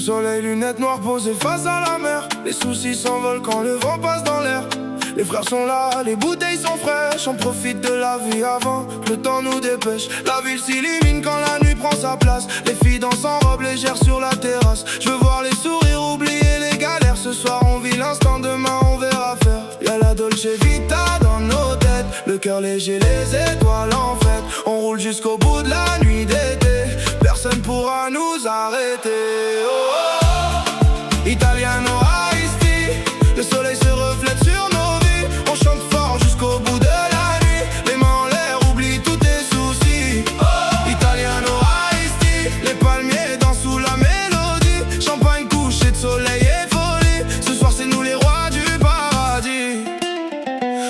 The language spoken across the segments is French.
soleil, lunettes noires posées face à la mer. Les soucis s'envolent quand le vent passe dans l'air. Les frères sont là, les bouteilles sont fraîches. On profite de la vie avant que le temps nous dépêche. La ville s'illumine quand la nuit prend sa place. Les filles dansent en robe légère sur la terrasse. Je veux voir les sourires, oublier les galères. Ce soir on vit l'instant, demain on verra faire. Y'a la Dolce Vita dans nos têtes, le cœur léger, les étoiles en fête. On roule jusqu'au bout de la nuit d'été. Personne pourra nous arrêter. Oh, oh, oh. Italiano Ice Tea. Le soleil se reflète sur nos vies. On chante fort jusqu'au bout de la nuit. Les mains en l'air, oublie tous tes soucis. Oh, Italiano Ice Tea. Les palmiers dansent sous la mélodie. Champagne, couché de soleil et folie. Ce soir c'est nous les rois du paradis.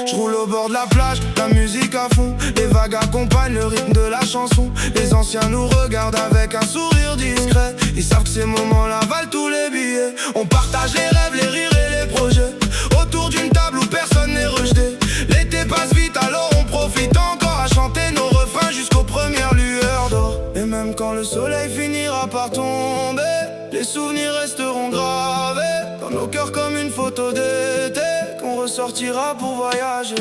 Je roule au bord de la plage, la musique à fond. Les vagues accompagnent le rythme de la chanson. Les anciens nous regardent avec un sourire discret. Ils savent que ces moments-là valent tous les billets. On partage les rêves, les rires et les projets, autour d'une table où personne n'est rejeté. L'été passe vite alors on profite encore à chanter nos refrains jusqu'aux premières lueurs d'or. Et même quand le soleil finira par tomber, les souvenirs resteront gravés dans nos cœurs comme une photo d'été qu'on ressortira pour voyager.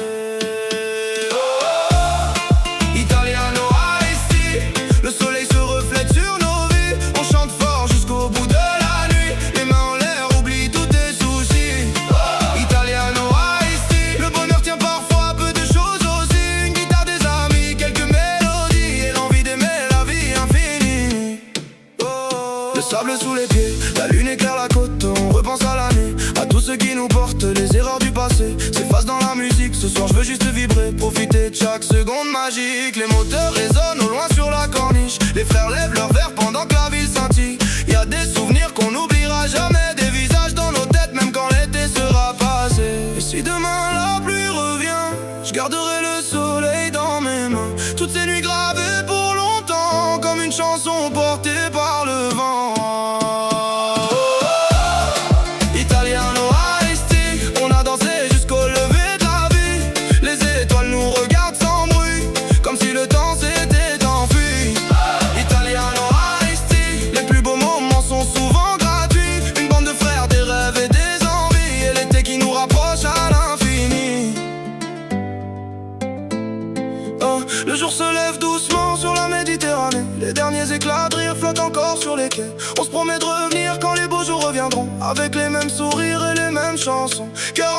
Oh, oh, oh. Italiano Ice Tea. Le soleil se reflète sur nos vies. On chante fort jusqu'au bout de la nuit. Les mains en l'air, oublie tous tes soucis. Oh, Italiano Ice Tea. Le bonheur tient parfois à peu de choses aussi. Une guitare, des amis, quelques mélodies et l'envie d'aimer la vie infinie. Oh, le sable sous les pieds, la lune éclaire la côte. On repense à l'année, à tout ce qui nous porte. Les erreurs du passé s'effacent dans la musique. Ce soir je veux juste vibrer, profiter de chaque seconde magique. Les moteurs résonnent au loin sur la corniche. Les frères lèvent leurs verres pendant que la ville scintille. Y'a des souvenirs qu'on n'oubliera jamais, des visages dans nos têtes même quand l'été sera passé. Et si demain la pluie revient, je garderai le soleil dans mes mains. Toutes ces nuits gravées pour longtemps, comme une chanson portée par le vent. Le jour se lève doucement sur la Méditerranée. Les derniers éclats de rire flottent encore sur les quais. On se promet de revenir quand les beaux jours reviendront, avec les mêmes sourires et les mêmes chansons. Cœur